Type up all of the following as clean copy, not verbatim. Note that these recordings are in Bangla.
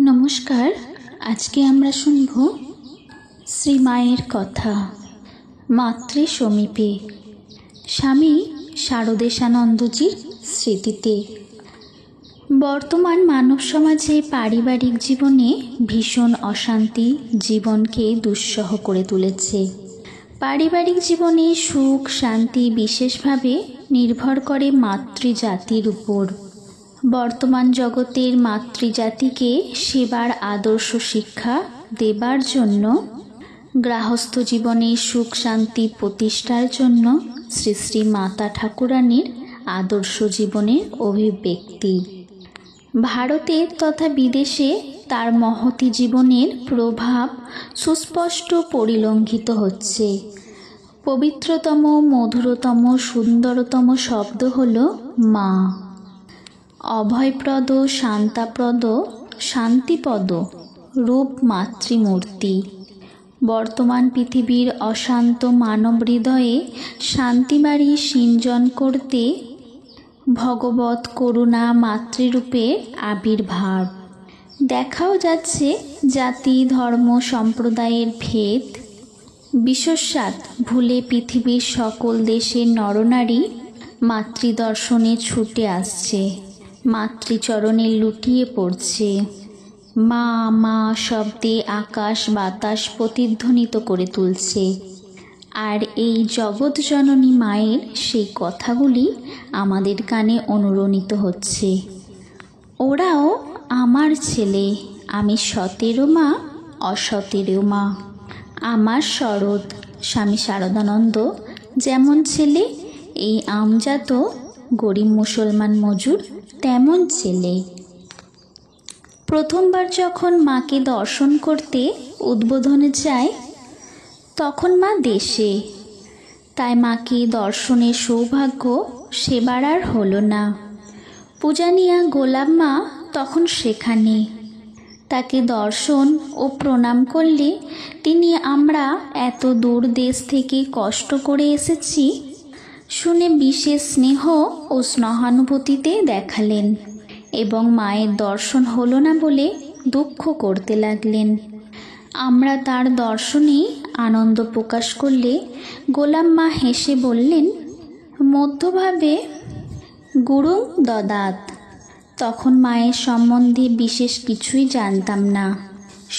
নমস্কার। আজকে আমরা শুনব শ্রীমায়ের কথা মাতৃ সমীপে, স্বামী শারদেশানন্দজির স্মৃতিতে। বর্তমান মানব সমাজে পারিবারিক জীবনে ভীষণ অশান্তি জীবনকে দুঃসহ করে তুলেছে। পারিবারিক জীবনে সুখ শান্তি বিশেষভাবে নির্ভর করে মাতৃজাতির উপর। বর্তমান জগতের মাতৃজাতিকে সেবার আদর্শ শিক্ষা দেবার জন্য, গৃহস্থ জীবনে সুখ শান্তি প্রতিষ্ঠার জন্য শ্রী শ্রী মাতা ঠাকুরানীর আদর্শ জীবনের অভিব্যক্তি। ভারতে তথা বিদেশে তার মহতী জীবনের প্রভাব সুস্পষ্ট পরিলক্ষিত হচ্ছে। পবিত্রতম মধুরতম সুন্দরতম শব্দ হল মা। অভয়প্রদ শান্তাপ্রদ শান্তিপদ রূপ মাতৃমূর্তি। বর্তমান পৃথিবীর অশান্ত মানব হৃদয়ে শান্তিবাড়ি সিঞ্চন করতে ভগবৎ করুণা মাতৃরূপে আবির্ভাব। দেখাও যাচ্ছে জাতি ধর্ম সম্প্রদায়ের ভেদ বিশ্বসাত ভুলে পৃথিবীর সকল দেশের নরনারী মাতৃদর্শনে ছুটে আসছে, মাতৃচরণে লুটিয়ে পড়ছে। মা মা শব্দে আকাশ বাতাস প্রতিধ্বনিত করে তুলছে। আর এই জগৎজননী মায়ের সেই কথাগুলি আমাদের কানে অনুরণিত হচ্ছে। ওরাও আমার ছেলে, আমি সতেরও মা অসতেরও মা। আমার শরৎ স্বামী শারদানন্দ যেমন ছেলে, এই আমজাত গরিব মুসলমান মজুর তেমন ছেলে। প্রথমবার যখন মাকে দর্শন করতে উদ্বোধনে যায় তখন মা দেশে, তাই মাকে দর্শনের সৌভাগ্য সেবার আর হলো না। পূজানিয়া গোলাপ মা তখন সেখানে। তাকে দর্শন ও প্রণাম করলে তিনি আমরা এত দূর দেশ থেকে কষ্ট করে এসেছি শুনে বিশেষ স্নেহ ও সহানুভূতিতে দেখালেন এবং মায়ের দর্শন হলো না বলে দুঃখ করতে লাগলেন। আমরা তার দর্শনেই আনন্দ প্রকাশ করলে গোলাম মা হেসে বললেন, মধ্যভাবে গুরুং দদাত। তখন মায়ের সম্বন্ধে বিশেষ কিছুই জানতাম না।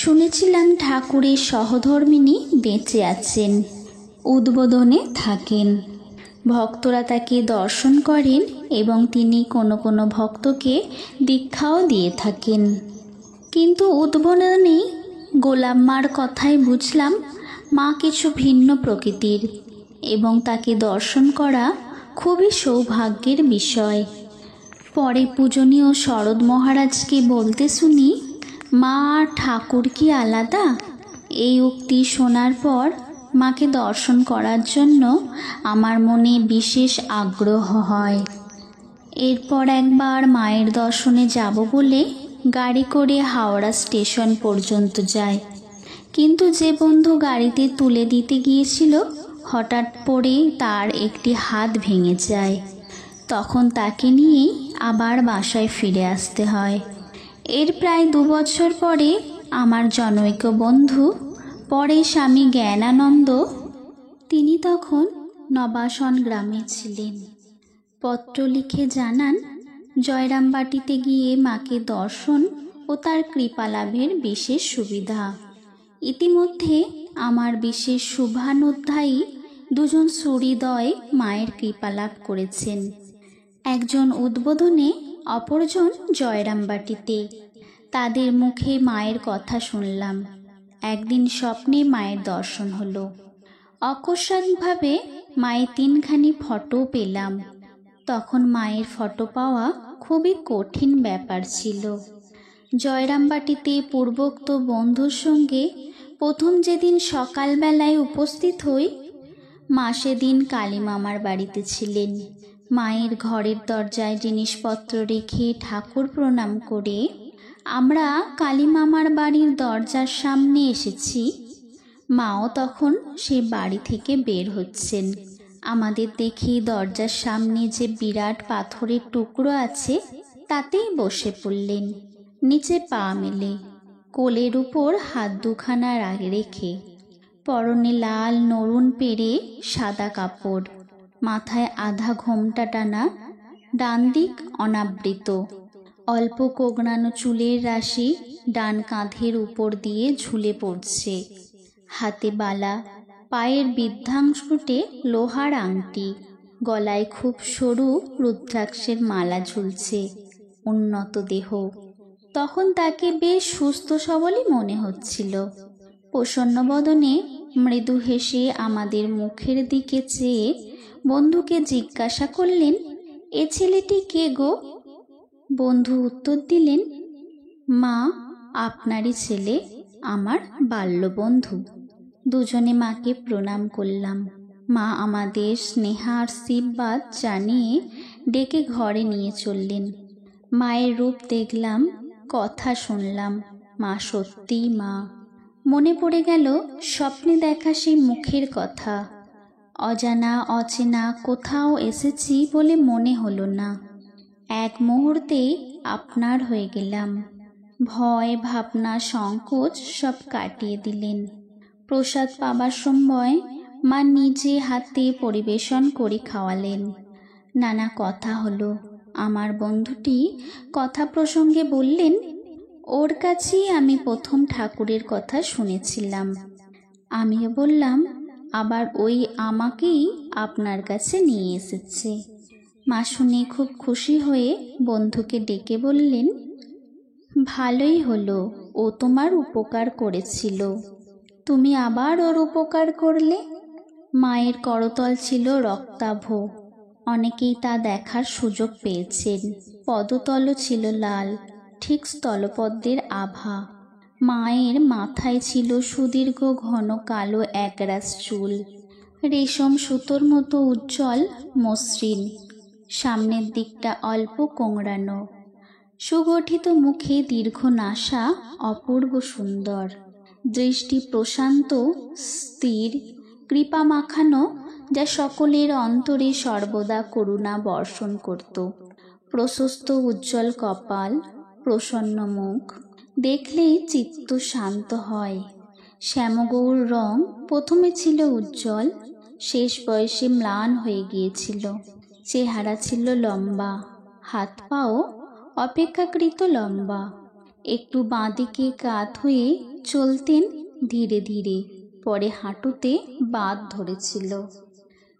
শুনেছিলাম ঠাকুরের সহধর্মিণী বেঁচে আছেন, উদ্বোধনে থাকেন, ভক্তরা তাকে দর্শন করেন এবং তিনি কোনো কোনো ভক্তকে দীক্ষাও দিয়ে থাকেন। কিন্তু উদ্বোধনে গোলাম মার কথায় বুঝলাম মা কিছু ভিন্ন প্রকৃতির এবং তাকে দর্শন করা খুবই সৌভাগ্যের বিষয়। পরে পূজনীয় শরৎ মহারাজকে বলতে শুনি, মা আর ঠাকুর কি আলাদা? এই উক্তি শোনার পর মাকে দর্শন করার জন্য আমার মনে বিশেষ আগ্রহ হয়। এরপর একবার মায়ের দর্শনে যাব বলে গাড়ি করে হাওড়া স্টেশন পর্যন্ত যায়। কিন্তু যে বন্ধু গাড়িতে তুলে দিতে গিয়েছিল হঠাৎ পড়ে তার একটি হাত ভেঙে যায়। তখন তাকে নিয়েই আবার বাসায় ফিরে আসতে হয়। এর প্রায় 2 বছর পরে আমার জনৈক বন্ধু, পরে স্বামী জ্ঞানানন্দ, তিনি তখন নবাসন গ্রামে ছিলেন, পত্র লিখে জানান জয়রামবাটিতে গিয়ে মাকে দর্শন ও তার কৃপালাভের বিশেষ সুবিধা। ইতিমধ্যে আমার বিশেষ শুভানুধ্যায়ী 2 জন সুহৃদয় মায়ের কৃপালাভ করেছেন, একজন উদ্বোধনে অপরজন জয়রামবাটিতে। তাদের মুখে মায়ের কথা শুনলাম। একদিন স্বপ্নে মায়ের দর্শন হলো। অকস্মাৎভাবে মায়ের 3খানি ফটো পেলাম। তখন মায়ের ফটো পাওয়া খুবই কঠিন ব্যাপার ছিল। জয়রামবাটিতে পূর্বোক্ত বন্ধুর সঙ্গে প্রথম যেদিন সকালবেলায় উপস্থিত হই, মা সেদিন কালীমামার বাড়িতে ছিলেন। মায়ের ঘরের দরজায় জিনিসপত্র রেখে ঠাকুর প্রণাম করে আমরা কালীমামার বাড়ির দরজার সামনে এসেছি। মাও তখন সে বাড়ি থেকে বের হচ্ছেন। আমাদের দেখে দরজার সামনে যে বিরাট পাথরের টুকরো আছে তাতেই বসে পড়লেন। নিচে পা মেলে কোলের উপর হাত দুখানা রেখে, পরনে লাল নরুন পেরে সাদা কাপড়, মাথায় আধা ঘোমটা টানা, ডান দিক অনাবৃত, অল্প কোঁকড়ানো চুলের রাশি ডান কাঁধের উপর দিয়ে ঝুলে পড়ছে, হাতে বালা, পায়ের বৃদ্ধাংশুটে লোহার আংটি, গলায় খুব সরু রুদ্রাক্ষের মালা ঝুলছে, উন্নত দেহ। তখন তাকে বেশ সুস্থ সবলই মনে হচ্ছিল। প্রসন্ন বদনে মৃদু হেসে আমাদের মুখের দিকে চেয়ে বন্ধুকে জিজ্ঞাসা করলেন, এ ছেলেটি কে গো? বন্ধু উত্তর দিলেন, মা, আপনারই ছেলে, আমার বাল্যবন্ধু। দুজনে মাকে প্রণাম করলাম। মা আমাদের স্নেহাশীর্বাদ জানিয়ে ডেকে ঘরে নিয়ে চললেন। মায়ের রূপ দেখলাম, কথা শুনলাম, মা সত্যিই মা। মনে পড়ে গেল স্বপ্নে দেখা সেই মুখের কথা। অজানা অচেনা কোথাও এসেছি বলে মনে হলো না। এক মুহূর্তেই আপনার হয়ে গেলাম। ভয় ভাবনা সংকোচ সব কাটিয়ে দিলেন। প্রসাদ পাবার সময় মা নিজে হাতে পরিবেশন করে খাওয়ালেন। নানা কথা হলো। আমার বন্ধুটি কথা প্রসঙ্গে বললেন, ওর কাছেই আমি প্রথম ঠাকুরের কথা শুনেছিলাম। আমিও বললাম, আবার ওই আমাকেই আপনার কাছে নিয়ে এসেছে। মা শুনে খুব খুশি হয়ে বন্ধুকে ডেকে বললেন, ভালোই হলো, ও তোমার উপকার করেছিল, তুমি আবার ওর উপকার করলে। মায়ের করতল ছিল রক্তাভ, অনেকেই তা দেখার সুযোগ পেয়েছেন। পদতলও ছিল লাল, ঠিক স্থলপদ্মের আভা। মায়ের মাথায় ছিল সুদীর্ঘ ঘন কালো একরাশ চুল, রেশম সুতোর মতো উজ্জ্বল মসৃণ, সামনের দিকটা অল্প কোংড়ানো। সুগঠিত মুখে দীর্ঘ নাসা, অপূর্ব সুন্দর দৃষ্টি, প্রশান্ত স্থির, কৃপা মাখানো, যা সকলের অন্তরে সর্বদা করুণা বর্ষণ করত। প্রশস্ত উজ্জ্বল কপাল, প্রসন্ন মুখ, দেখলেই চিত্ত শান্ত হয়। শ্যামগৌর রং প্রথমে ছিল উজ্জ্বল, শেষ বয়সে ম্লান হয়ে গিয়েছিল। চেহারা ছিল লম্বা, হাত পাও অপেক্ষাকৃত লম্বা। একটু বাঁদিকে কাত হয়ে চলতেন ধীরে ধীরে, পরে হাঁটুতে বাত ধরেছিল।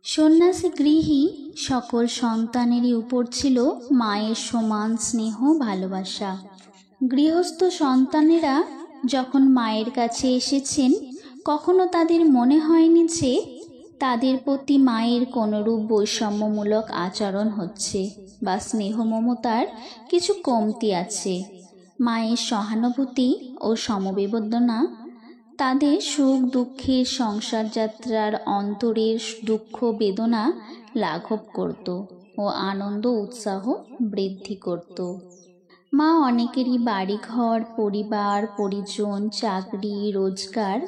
সন্ন্যাসী গৃহী সকল সন্তানেরই উপর ছিল মায়ের সমান স্নেহ ভালোবাসা। গৃহস্থ সন্তানেরা যখন মায়ের কাছে এসেছেন, কখনো তাদের মনে হয়নি যে তাদের প্রতি মায়ের কোনরূপ বৈষম্যমূলক আচরণ হচ্ছে বা স্নেহ মমতার কিছু কমতি আছে। মায়ের সহানুভূতি ও সমবেদনা তাদের সুখ দুঃখের সংসার যাত্রার অন্তরের দুঃখ বেদনা লাঘব করত ও আনন্দ উৎসাহ বৃদ্ধি করত। মা অনেকেরই বাড়িঘর, পরিবার পরিজন, চাকরি রোজগার,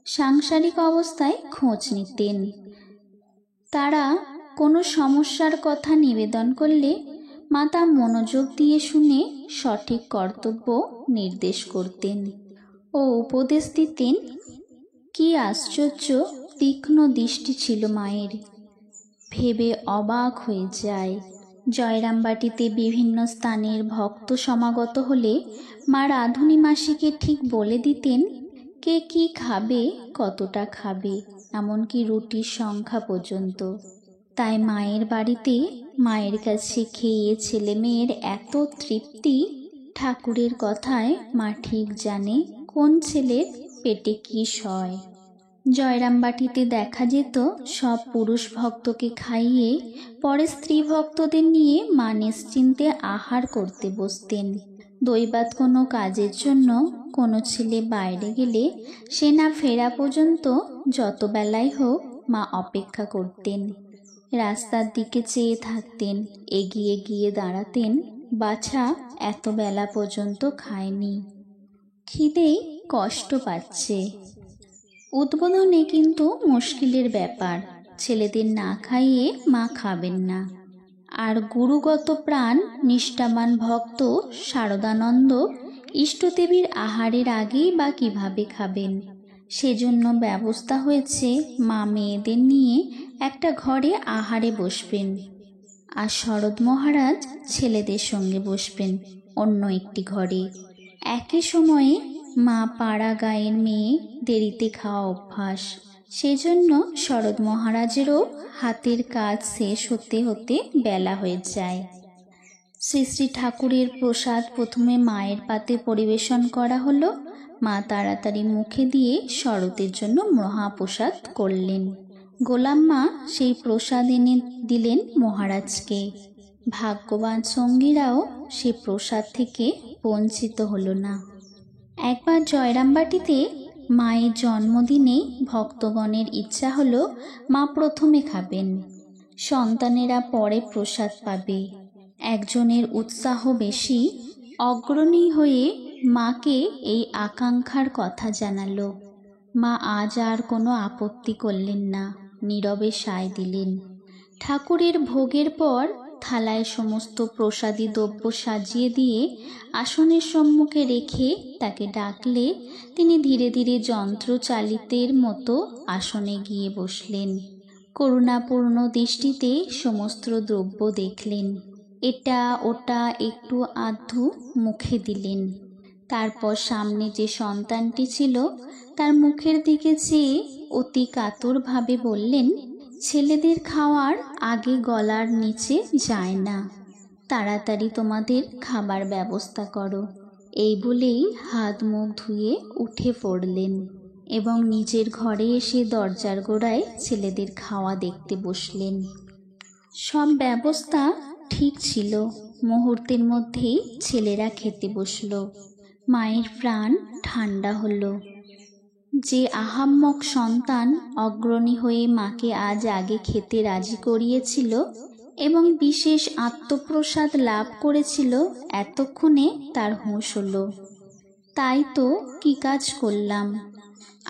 সাংসারিক অবস্থায় খোঁজ নিতেন। তারা কোনো সমস্যার কথা নিবেদন করলে মা তা মনোযোগ দিয়ে শুনে সঠিক কর্তব্য নির্দেশ করতেন ও উপদেশ দিতেন। কি আশ্চর্য তীক্ষ্ণ দৃষ্টি ছিল মায়ের, ভেবে অবাক হয়ে যায়। জয়রামবাটিতে বিভিন্ন স্থানের ভক্ত সমাগত হলে মা রাধুনী মাসিকে ঠিক বলে দিতেন কে কি খাবে, কতটা খাবে, এমনকি রুটির সংখ্যা পর্যন্ত। তাই মায়ের বাড়িতে মায়ের কাছে খেয়ে ছেলে মেয়ের এত তৃপ্তি। ঠাকুরের কথায় মা ঠিক জানে কোন ছেলের পেটে কি সয়। জয়রামবাটিতে দেখা যেত সব পুরুষ ভক্তকে খাইয়ে পরে স্ত্রী ভক্তদের নিয়ে মা নিশ্চিন্তে আহার করতে বসতেন। দৈবাৎ কোনো কাজের জন্য কোনো ছেলে বাইরে গেলে সে না ফেরা পর্যন্ত যত বেলাই হোক মা অপেক্ষা করতেন। রাস্তার দিকে চেয়ে থাকতেন, এগিয়ে গিয়ে দাঁড়াতেন, বাছা এত বেলা পর্যন্ত খায়নি, খিদেই কষ্ট পাচ্ছে। উদ্বোধনে কিন্তু মুশকিলের ব্যাপার, ছেলেদের না খাইয়ে মা খাবেন না। আর গুরুগত প্রাণ নিষ্ঠাবান ভক্ত শারদানন্দ ইষ্টদেবীর আহারের আগেই বা কিভাবে খাবেন? সেজন্য ব্যবস্থা হয়েছে মা মেয়েদের নিয়ে একটা ঘরে আহারে বসবেন, আর শরৎ মহারাজ ছেলেদের সঙ্গে বসবেন অন্য একটি ঘরে। একই সময়ে মা পাড়া গাঁয়ের মেয়ে দেরিতে খাওয়া অভ্যাস, সেজন্য শরৎ মহারাজেরও হাতের কাজ শেষ হতে হতে বেলা হয়ে যায়। শ্রী শ্রী ঠাকুরের প্রসাদ প্রথমে মায়ের পাতে পরিবেশন করা হলো। মা তাড়াতাড়ি মুখে দিয়ে শরতের জন্য মহাপ্রসাদ করলেন। গোলাম মা সেই প্রসাদ এনে দিলেন মহারাজকে। ভাগ্যবান সঙ্গীরাও সে প্রসাদ থেকে বঞ্চিত হলো না। একবার জয়রামবাটিতে মায়ের জন্মদিনে ভক্তগণের ইচ্ছা হলো মা প্রথমে খাবেন, সন্তানেরা পরে প্রসাদ পাবে। একজনের উৎসাহ বেশি, অগ্রণী হয়ে মাকে এই আকাঙ্ক্ষার কথা জানালো। মা আজ আর কোনো আপত্তি করলেন না, নীরবে সায় দিলেন। ঠাকুরের ভোগের পর থালায় সমস্ত প্রসাদী দ্রব্য সাজিয়ে দিয়ে আসনের সম্মুখে রেখে তাকে ডাকলে তিনি ধীরে ধীরে যন্ত্রচালিতের মতো আসনে গিয়ে বসলেন। করুণাপূর্ণ দৃষ্টিতে সমস্ত দ্রব্য দেখলেন, এটা ওটা একটু আধটু মুখে দিলেন। তারপর সামনে যে সন্তানটি ছিল তার মুখের দিকে চেয়ে অতি কাতরভাবে বললেন, ছেলেদের খাওয়ার আগে গলার নিচে যায় না, তাড়াতাড়ি তোমাদের খাবার ব্যবস্থা করো। এই বলেই হাত মুখ ধুয়ে উঠে পড়লেন এবং নিজের ঘরে এসে দরজার গোড়ায় ছেলেদের খাওয়া দেখতে বসলেন। সব ব্যবস্থা ঠিক ছিল, মুহূর্তের মধ্যেই ছেলেরা খেতে বসল। মায়ের প্রাণ ঠান্ডা হলো। যে আহাম্মক সন্তান অগ্রণী হয়ে মাকে আজ আগে খেতে রাজি করিয়েছিল এবং বিশেষ আত্মপ্রসাদ লাভ করেছিল, এতক্ষণে তার হুঁশ হলো। তাই তো কি কাজ করলাম,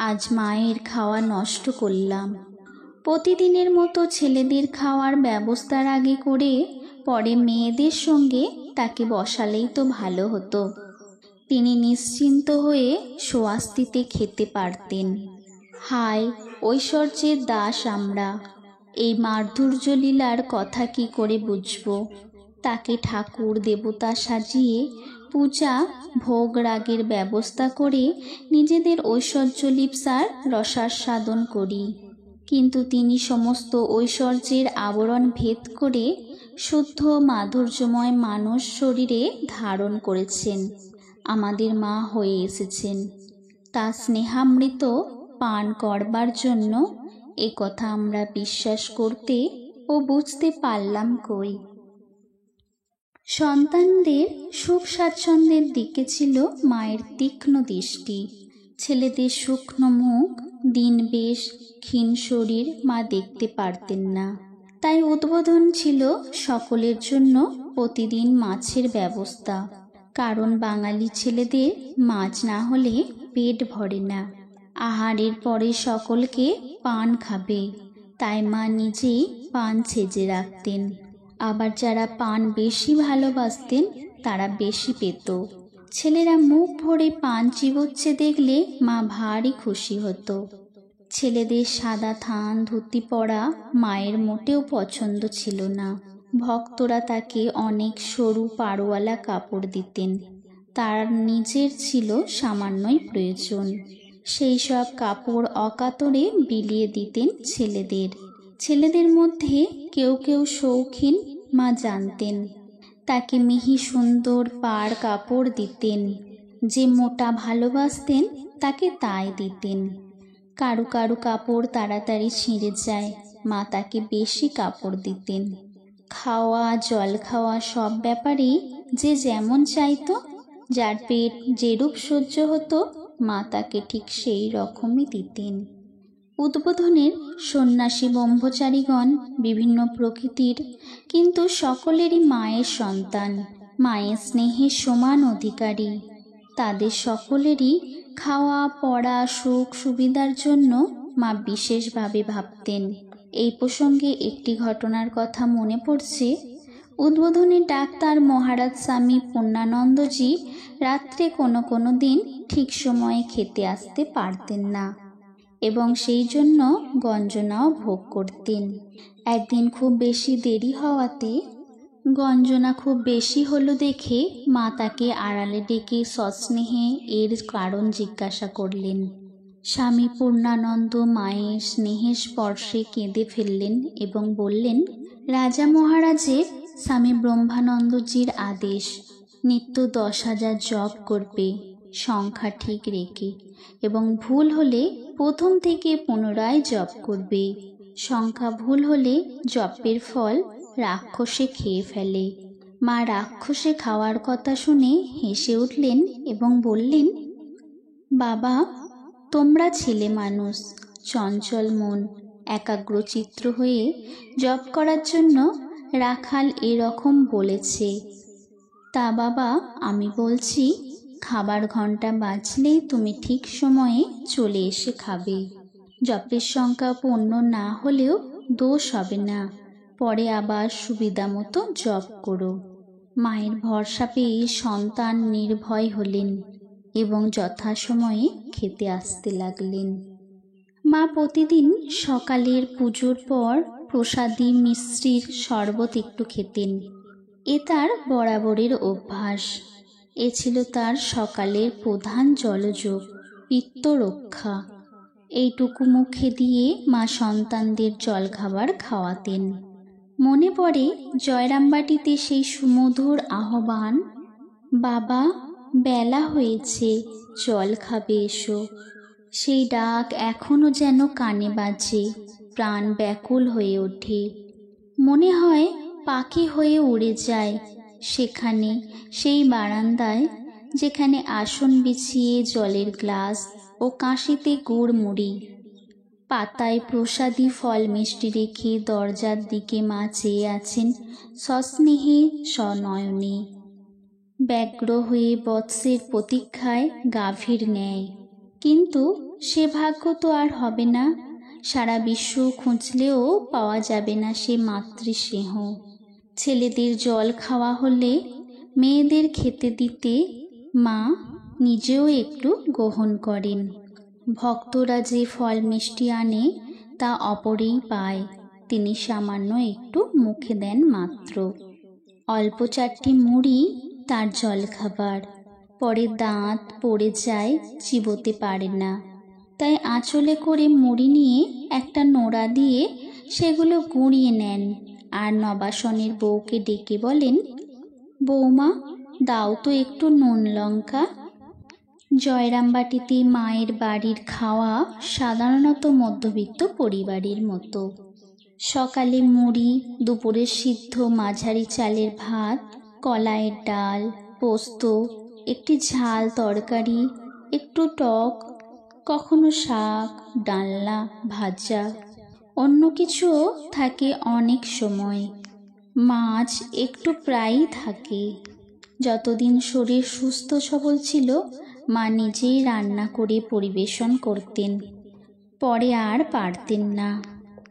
আজ মায়ের খাওয়া নষ্ট করলাম। প্রতিদিনের মতো ছেলেদের খাওয়ার ব্যবস্থার আগে করে পরে মেয়েদের সঙ্গে তাকে বসালেই তো ভালো হতো। তিনি নিশ্চিন্ত হয়ে স্বস্তিতে খেতে পারতেন। হায় ঐশ্বর্যের দাস আমরা, এই মাধুর্য লীলার কথা কি করে বুঝব? তাকে ঠাকুর দেবতা সাজিয়ে পূজা ভোগ রাগের ব্যবস্থা করে নিজেদের ঐশ্বর্য লিপ্সার রসাস্বাদন করি, কিন্তু তিনি সমস্ত ঐশ্বর্যের আবরণ ভেদ করে শুদ্ধ মাধুর্যময় মানস শরীরে ধারণ করেছেন, আমাদের মা হয়ে এসেছেন। তা স্নেহামৃত পান করবার জন্য এ কথা আমরা বিশ্বাস করতে ও বুঝতে পারলাম কই। সন্তানদের সুখ স্বাচ্ছন্দ্যের দিকে ছিল মায়ের তীক্ষ্ণ দৃষ্টি। ছেলেদের শুকনো মুখ, দিন বেশ ক্ষীণ শরীর মা দেখতে পারতেন না। তাই উদ্বোধন ছিল সকলের জন্য প্রতিদিন মাছের ব্যবস্থা, কারণ বাঙালি ছেলেদের মাছ না হলে পেট ভরে না। আহারের পরে সকলকে পান খাবে, তাই মা নিজেই পান ছেজে রাখতেন। আবার যারা পান বেশি ভালোবাসতেন তারা বেশি পেত। ছেলেরা মুখ ভরে পান চিবোচ্ছে দেখলে মা ভারী খুশি হতো। ছেলেদের সাদা থান ধুতি পরা মায়ের মোটেও পছন্দ ছিল না। ভক্তরা তাকে অনেক সরু পাড়ওয়ালা কাপড় দিতেন, তার নিজের ছিল সামান্যই প্রয়োজন। সেই সব কাপড় অকাতরে বিলিয়ে দিতেন ছেলেদের। ছেলেদের মধ্যে কেউ কেউ শৌখিন মা জানতেন, তাকে মিহি সুন্দর পাড় কাপড় দিতেন। যে মোটা ভালোবাসতেন তাকে তাই দিতেন। কারু কারু কাপড় তাড়াতাড়ি ছিঁড়ে যায়, মা তাকে বেশি কাপড় দিতেন। খাওয়া জল খাওয়া সব ব্যাপারেই যে যেমন চাইতো, যার পেট যেরূপ সহ্য হতো মা তাকে ঠিক সেই রকমই দিতেন। উদ্বোধনের সন্ন্যাসী ব্রহ্মচারীগণ বিভিন্ন প্রকৃতির, কিন্তু সকলেরই মায়ের সন্তান, মায়ের স্নেহের সমান অধিকারী। তাদের সকলেরই খাওয়া পড়া সুখ সুবিধার জন্য মা বিশেষভাবে ভাবতেন। এই প্রসঙ্গে একটি ঘটনার কথা মনে পড়ছে। উদ্বোধনের ডাক্তার মহারাজ স্বামী পূর্ণানন্দজি রাত্রে কোনো কোনো দিন ঠিক সময়ে খেতে আসতে পারতেন না এবং সেই জন্য গঞ্জনাও ভোগ করতেন। একদিন খুব বেশি দেরি হওয়াতে গঞ্জনা খুব বেশি হলো দেখে মা তাকে আড়ালে ডেকে সস্নেহে এর কারণ জিজ্ঞাসা করলেন। স্বামী পূর্ণানন্দ মায়ের স্নেহের স্পর্শে কেঁদে ফেললেন এবং বললেন, রাজা মহারাজের স্বামী ব্রহ্মানন্দজির আদেশ নিত্য 10,000 জপ করবে সংখ্যা ঠিক রেখে, এবং ভুল হলে প্রথম থেকে পুনরায় জপ করবে। সংখ্যা ভুল হলে জপের ফল রাক্ষসে খেয়ে ফেলে। মা রাক্ষসে খাওয়ার কথা শুনে হেসে উঠলেন এবং বললেন, বাবা, তোমরা ছেলে মানুষ, চঞ্চল মন, একাগ্রচিত্র হয়ে জপ করার জন্য রাখাল এরকম বলেছে। তা বাবা, আমি বলছি, খাবার ঘন্টা বাজলেই তুমি ঠিক সময়ে চলে এসে খাবে। জপের সংখ্যা পূর্ণ না হলেও দোষ হবে না, পরে আবার সুবিধা মতো জপ করো। মায়ের ভরসা পেয়ে সন্তান নির্ভয় হলেন এবং যথাসময়ে খেতে আসতে লাগলেন। মা প্রতিদিন সকালের পুজোর পর প্রসাদী মিশ্রির শরবত একটু খেতেন। এ তার বরাবরের অভ্যাস। এ ছিল তার সকালের প্রধান জলযোগ, পিত্ত রক্ষা। এইটুকু মুখে দিয়ে মা সন্তানদের জলখাবার খাওয়াতেন। মনে পড়ে জয়রামবাটিতে সেই সুমধুর আহ্বান, বাবা, বেলা হয়েছে, জল খাবে এসো। সেই ডাক এখনো যেন কানে বাজে, প্রাণ ব্যাকুল হয়ে ওঠে। মনে হয় পাখি হয়ে উড়ে যায় সেখানে, সেই বারান্দায় যেখানে আসন বিছিয়ে জলের গ্লাস ও কাঁশিতে গুড় মুড়ি, পাতায় প্রসাদী ফল মিষ্টি রেখে দরজার দিকে মা চেয়ে আছেন সস্নেহে সনয়নে, ব্যগ্র হয়ে বৎসের প্রতীক্ষায় গাভীর ন্যায়। কিন্তু সে ভাগ্য তো আর হবে না। সারা বিশ্ব খুঁজলেও পাওয়া যাবে না সে মাতৃস্নেহ। ছেলেদের জল খাওয়া হলে মেয়েদের খেতে দিতে মা নিজেও একটু গ্রহণ করেন। ভক্তরা যে ফল মিষ্টি আনে তা অপরেই পায়, তিনি সামান্য একটু মুখে দেন মাত্র। অল্প 4টি মুড়ি তার জলখাবার, পরে দাঁত পড়ে যায়, চিবোতে পারে না। তাই আঁচলে করে মুড়ি নিয়ে একটা নোড়া দিয়ে সেগুলো গুঁড়িয়ে নেন আর নবাসনের বউকে ডেকে বলেন, বৌমা, দাও তো একটু নুন লঙ্কা। জয়রামবাটিতে মায়ের বাড়ির খাওয়া সাধারণত মধ্যবিত্ত পরিবারের মতো। সকালে মুড়ি, দুপুরে সিদ্ধ মাঝারি চালের ভাত, কলাইয়ের ডাল, পোস্ত, একটি ঝাল তরকারি, একটু টক, কখনো শাক, ডালনা, ভাজা, অন্য কিছুও থাকে অনেক সময়। মাছ একটু প্রায়ই থাকে। যতদিন শরীর সুস্থ সবল ছিল মা নিজেই রান্না করে পরিবেশন করতেন, পরে আর পারতেন না।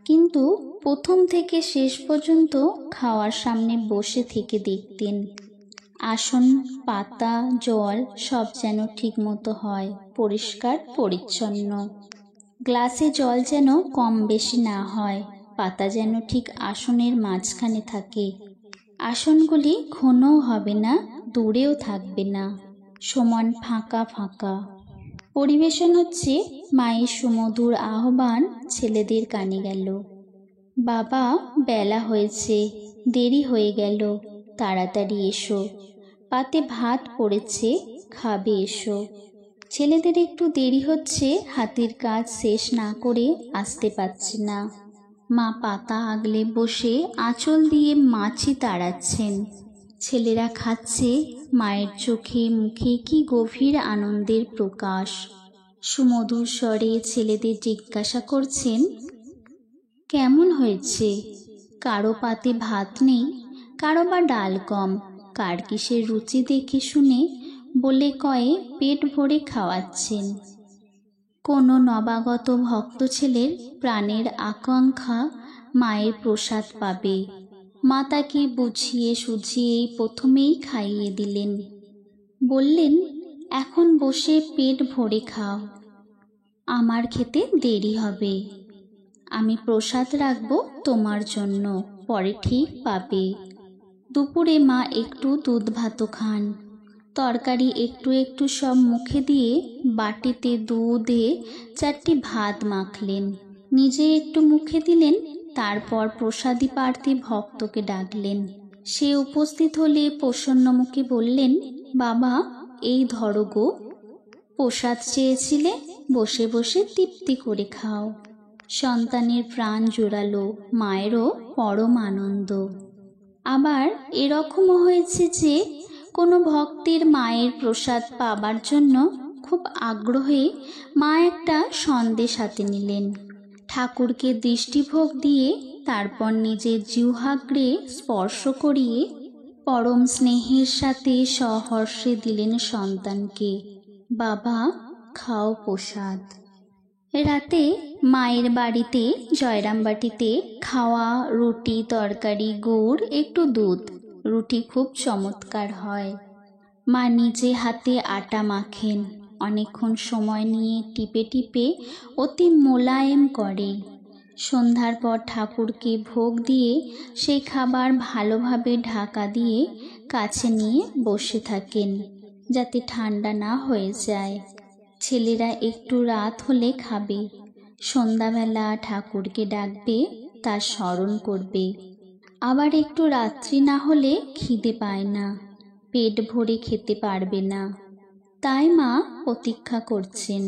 কিন্তু প্রথম থেকে শেষ পর্যন্ত খাওয়ার সামনে বসে থেকে দেখতেন আসন, পাতা, জল সব যেন ঠিক মতো হয়, পরিষ্কার পরিচ্ছন্ন। গ্লাসে জল যেন কম বেশি না হয়, পাতা যেন ঠিক আসনের মাঝখানে থাকে। আসনগুলি ঘনও হবে না, দূরেও থাকবে না, সমান ফাঁকা ফাঁকা। পরিবেশন হচ্ছে মায়ের সুমধুর আহ্বান ছেলেদের কানে গেল, বাবা, বেলা হয়েছে, দেরি হয়ে গেল, তাড়াতাড়ি এসো, পাতে ভাত পড়েছে, খাবে এসো। ছেলেদের একটু দেরি হচ্ছে, হাতের কাজ শেষ না করে আসতে পারছে না। মা পাতা আগলে বসে আঁচল দিয়ে মাছি তাড়াচ্ছেন। ছেলেরা খাচ্ছে, মায়ের চোখে মুখে কি গভীর আনন্দের প্রকাশ। সুমধুর স্বরে ছেলেদের জিজ্ঞাসা করছেন, কেমন হয়েছে? কারো পাতে ভাত নেই, কারো বা ডাল কম, কার কিসের রুচি দেখে শুনে বলে কয়ে পেট ভরে খাওয়াচ্ছেন। কোনো নবাগত ভক্ত ছেলের প্রাণের আকাঙ্ক্ষা মায়ের প্রসাদ পাবে, মা তাকে বুঝিয়ে সুঝিয়ে প্রথমেই খাইয়ে দিলেন। বললেন, এখন বসে পেট ভরে খাও, আমার খেতে দেরি হবে। আমি প্রসাদ রাখবো তোমার জন্য, পরে ঠিক পাবে। দুপুরে মা একটু দুধ ভাতও খান, তরকারি একটু একটু সব মুখে দিয়ে বাটিতে দুধে 4টি ভাত মাখলেন, নিজে একটু মুখে দিলেন। তারপর প্রসাদী প্রার্থী ভক্তকে ডাকলেন। সে উপস্থিত হলে প্রসন্ন মুখে বললেন, বাবা, এই ধরো গো, প্রসাদ চেয়েছিলে, বসে বসে তৃপ্তি করে খাও। সন্তানের প্রাণ জোড়ালো, মায়েরও পরম আনন্দ। আবার এরকমও হয়েছে যে কোনো ভক্তের মায়ের প্রসাদ পাবার জন্য খুব আগ্রহে মা একটা সন্দেশ হাতে নিলেন, ঠাকুরকে দৃষ্টিভোগ দিয়ে তারপর নিজের জিহ্বাগ্রে স্পর্শ করিয়ে পরম স্নেহের সাথে সহর্ষে দিলেন সন্তানকে, বাবা, খাও প্রসাদ। রাতে মায়ের বাড়িতে জয়রামবাটিতে খাওয়া রুটি, তরকারি, গুড়, একটু দুধ। রুটি খুব চমৎকার হয়। মা নিজে হাতে আটা মাখেন, অনেকক্ষণ সময় নিয়ে টিপে টিপে অতি মোলায়েম করে। সন্ধ্যার পর ঠাকুরকে ভোগ দিয়ে সেই খাবার ভালোভাবে ঢাকা দিয়ে কাছে নিয়ে বসে থাকেন, যাতে ঠান্ডা না হয়ে যায়। ছেলেরা একটু রাত হলে খাবে, সন্ধ্যাবেলা ঠাকুরকে ডাকবে, তার স্মরণ করবে। আবার একটু রাত্রি না হলে খিদে পায় না, পেট ভরে খেতে পারবে না, তাই মা প্রতীক্ষা করছেন।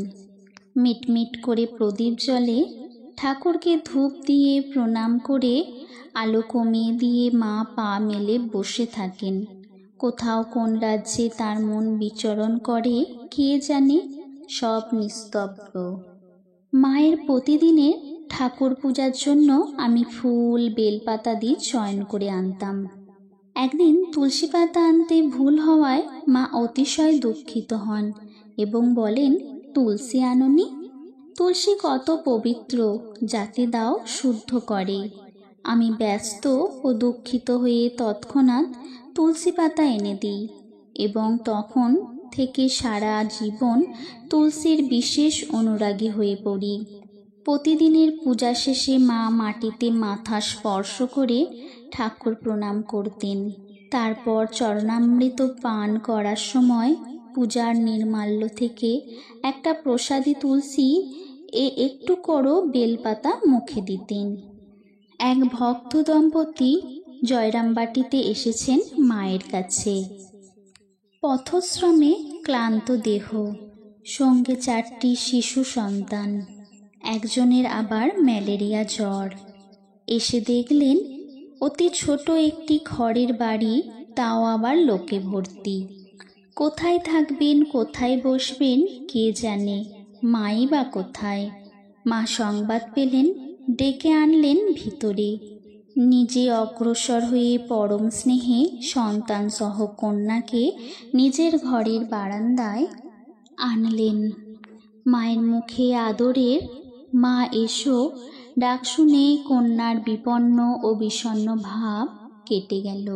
মিটমিট করে প্রদীপ জ্বলে, ঠাকুরকে ধূপ দিয়ে প্রণাম করে আলো কমিয়ে দিয়ে মা পা মেলে বসে থাকেন। কোথাও কোন রাজ্যে তার মন বিচরণ করে কে জানে, সব নিস্তব্ধ। মায়ের প্রতিদিনের ঠাকুর পূজার জন্য আমি ফুল, বেলপাতা দিয়ে চয়ন করে আনতাম। একদিন তুলসী পাতা আনতে ভুল হওয়ায় মা অতিশয় দুঃখিত হন এবং বলেন, তুলসী আনোনি? তুলসী কত পবিত্র, যাতে দাও শুদ্ধ করে। আমি ব্যস্ত ও দুঃখিত হয়ে তৎক্ষণাৎ তুলসী পাতা এনে দিই এবং তখন থেকে সারা জীবন তুলসীর বিশেষ অনুরাগী হয়ে পড়ি। প্রতিদিনের পূজা শেষে মা মাটিতে মাথা স্পর্শ করে ঠাকুর প্রণাম করতেন। তারপর চরণামৃত পান করার সময় পূজার নির্মাল্য থেকে একটা প্রসাদী তুলসী একটু করো বেলপাতা মুখে দিতেন। এক ভক্ত দম্পতি জয়রামবাটিতে এসেছেন মায়ের কাছে। পথশ্রমে ক্লান্ত দেহ, সঙ্গে 4টি শিশু সন্তান, একজনের আবার ম্যালেরিয়া জ্বর। এসে দেখলেন অতি ছোট একটি খড়ের বাড়ি, তাও আবার লোকে ভর্তি। কোথায় থাকবেন, কোথায় বসবেন কে জানে, মাই বা কোথায়। মা সংবাদ পেলেন, ডেকে আনলেন ভিতরে। নিজে অগ্রসর হয়ে পরম স্নেহে সন্তান সহ কন্যাকে নিজের ঘরের বারান্দায় আনলেন। মায়ের মুখে আদরের মা এসো ডাক শুনে কন্যার বিপন্ন ও বিষণ্ণ ভাব কেটে গেল,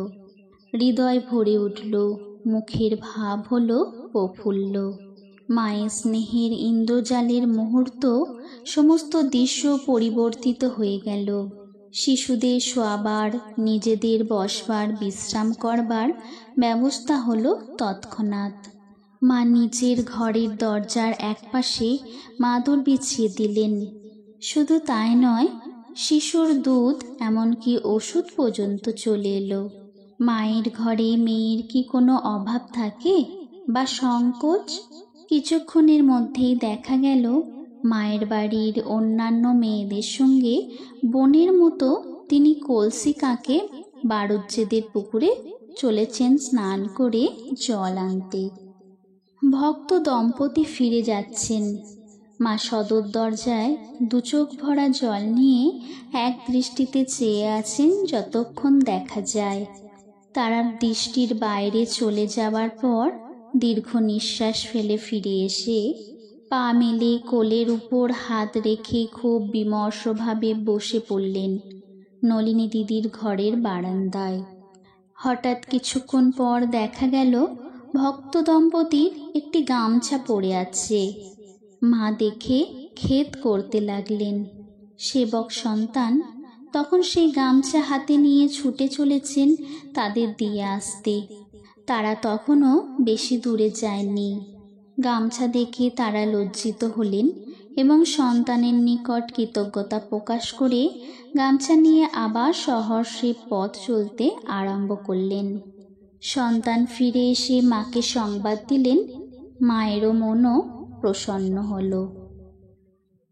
হৃদয় ভরে উঠল, মুখের ভাব হলো প্রফুল্ল। মায়ের স্নেহের ইন্দ্রজালের মুহূর্ত সমস্ত দৃশ্য পরিবর্তিত হয়ে গেল। শিশুদের শোয়াবার, নিজেদের বসবার, বিশ্রাম করবার ব্যবস্থা হলো তৎক্ষণাৎ। মা নিজের ঘরের দরজার একপাশে মাদুর বিছিয়ে দিলেন। শুধু তাই নয়, শিশুর দুধ এমনকি ওষুধ পর্যন্ত চলে এলো। মায়ের ঘরে মেয়ের কি কোনো অভাব থাকে বা সংকোচ? কিছুক্ষণের মধ্যেই দেখা গেল মায়ের বাড়ির অন্যান্য মেয়েদের সঙ্গে বোনের মতো তিনি কলসি কাঁকে বারুজ্যেদের পুকুরে চলেছেন স্নান করে জল আনতে। ভক্ত দম্পতি ফিরে যাচ্ছেন। মা সদর দরজায় 2 চোখ ভরা জল নিয়ে এক দৃষ্টিতে চেয়ে আছেন যতক্ষণ দেখা যায়। তারা দৃষ্টির বাইরে চলে যাবার পর দীর্ঘ নিঃশ্বাস ফেলে ফিরে এসে পা মেলে কোলের উপর হাত রেখে খুব বিমর্ষভাবে বসে পড়লেন। নলিনী দিদির ঘরের বারান্দায়। হঠাৎ কিছুক্ষণ পর দেখা গেল ভক্ত দম্পতির একটি গামছা পড়ে আছে। মা দেখে খেদ করতে লাগলেন। সেবক সন্তান তখন সেই গামছা হাতে নিয়ে ছুটে চলেছেন তাদের দিয়ে আসতে। তারা তখনও বেশি দূরে যায়নি। গামছা দেখে তারা লজ্জিত হলেন এবং সন্তানের নিকট কৃতজ্ঞতা প্রকাশ করে গামছা নিয়ে আবার সহর্ষে পথ চলতে আরম্ভ করলেন। সন্তান ফিরে এসে মাকে সংবাদ দিলেন। মায়েরও মনও প্রসন্ন হল।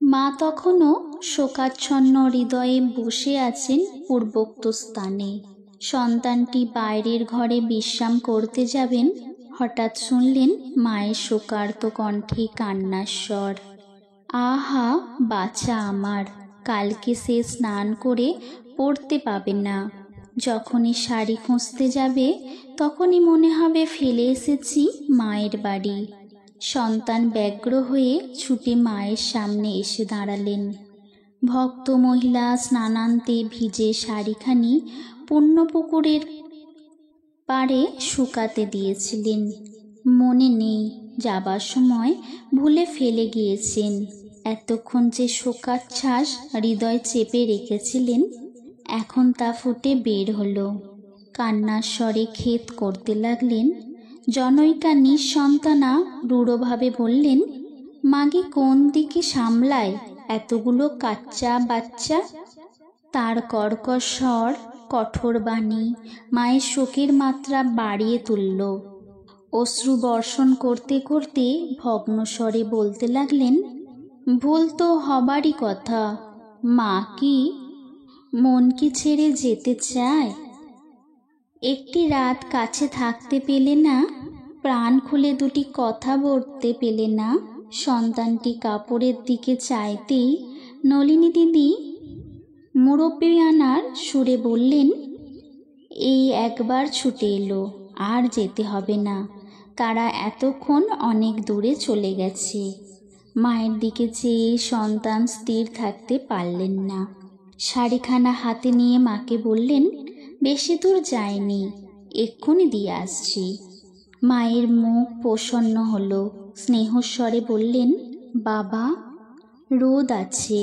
মা তখনও শোকাচ্ছন্ন হৃদয়ে বসে আছেন পূর্বোক্ত স্থানে। সন্তানটি বাইরের ঘরে বিশ্রাম করতে যাবেন, হঠাৎ শুনলেন মায়ের শোকার্ত কণ্ঠে কান্নার স্বর। আহা বাছা আমার, কালকে সে স্নান করে পড়তে পাবে না। যখনই শাড়ি খুঁজতে যাবে তখনই মনে হবে ফেলে এসেছি মায়ের বাড়ি। সন্তান ব্যগ্র হয়ে ছুটে মায়ের সামনে এসে দাঁড়ালেন। ভক্ত মহিলা স্নানান্তে ভিজে শাড়িখানি পুণ্যপুকুরের পাড়ে শুকাতে দিয়েছিলেন। মনে নেই, যাবার সময় ভুলে ফেলে গিয়েছেন। এতক্ষণ যে শোকাচ্ছ্বাস হৃদয় চেপে রেখেছিলেন, এখন তা ফুটে বের হলো। কান্নার স্বরে খেদ করতে লাগলেন। জনৈকা নিঃসন্তানা রূঢ়ভাবে বললেন, মাগে কোন দিকে সামলায় এতগুলো কাচ্চা বাচ্চা? তার কর্কশ স্বর, কঠোর বাণী মায়ের শোকের মাত্রা বাড়িয়ে তুলল। অশ্রু বর্ষণ করতে করতে ভগ্ন স্বরে বলতে লাগলেন, ভুল তো হবারই কথা। মা কি মন কি ছেড়ে যেতে চায়? একটি রাত কাছে থাকতে পেলে না, প্রাণ খুলে দুটি কথা বলতে পেলে না। সন্তানটি কাপড়ের দিকে চাইতেই নলিনী দিদি মুরব্বিয়ানার সুরে বললেন, এই একবার ছুটে এলো, আর যেতে হবে না। তারা এতক্ষণ অনেক দূরে চলে গেছে। মায়ের দিকে চেয়ে সন্তান স্থির থাকতে পারলেন না। শাড়িখানা হাতে নিয়ে মাকে বললেন, বেশি দূর যায়নি, এক্ষুনি দিয়ে আসছি। মায়ের মুখ প্রসন্ন হলো। স্নেহস্বরে বললেন, বাবা রোদ আছে,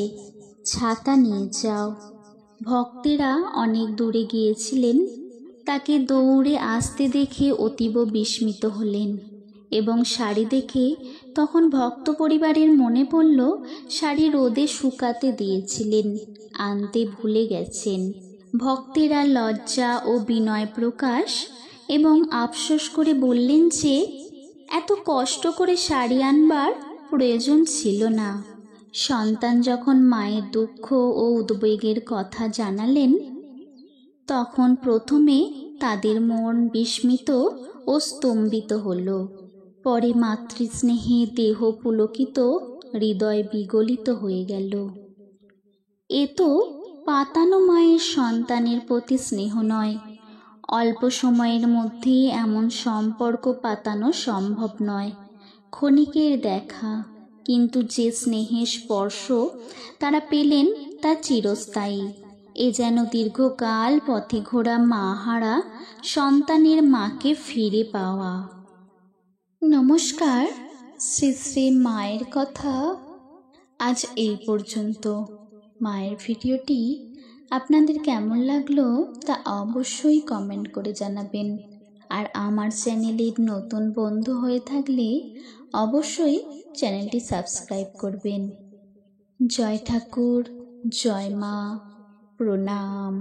ছাতা নিয়ে যাও। ভক্তেরা অনেক দূরে গিয়েছিলেন। তাকে দৌড়ে আসতে দেখে অতীব বিস্মিত হলেন এবং শাড়ি দেখে তখন ভক্ত পরিবারের মনে পড়ল শাড়ি রোদে শুকাতে দিয়েছিলেন, আনতে ভুলে গেছেন। ভক্তেরা লজ্জা ও বিনয় প্রকাশ এবং আফসোস করে বললেন যে এত কষ্ট করে শাড়ি আনবার প্রয়োজন ছিল না। সন্তান যখন মায়ের দুঃখ ও উদ্বেগের কথা জানালেন, তখন প্রথমে তাদের মন বিস্মিত ও স্তম্ভিত হল। পরে মাতৃস্নেহে দেহ পুলকিত, হৃদয় বিগলিত হয়ে গেল। এ তো পাতানো মায়ের সন্তানের প্রতি স্নেহ নয়। অল্প সময়ের মধ্যে এমন সম্পর্ক পাতানো সম্ভব নয়। ক্ষণিকের দেখা, কিন্তু যে স্নেহের স্পর্শ তারা পেলেন তা চিরস্থায়ী। এ যেন দীর্ঘকাল পথে ঘোরা মা হারা সন্তানের মাকে ফিরে পাওয়া। নমস্কার। শ্রী শ্রী মায়ের কথা আজ এই পর্যন্ত। মায়ের ভিডিওটি আপনাদের কেমন লাগলো তা অবশ্যই কমেন্ট করে জানাবেন। আর আমার চ্যানেলের নতুন বন্ধু হয়ে থাকলে অবশ্যই চ্যানেলটি সাবস্ক্রাইব করবেন। জয় ঠাকুর, জয় মা, প্রণাম।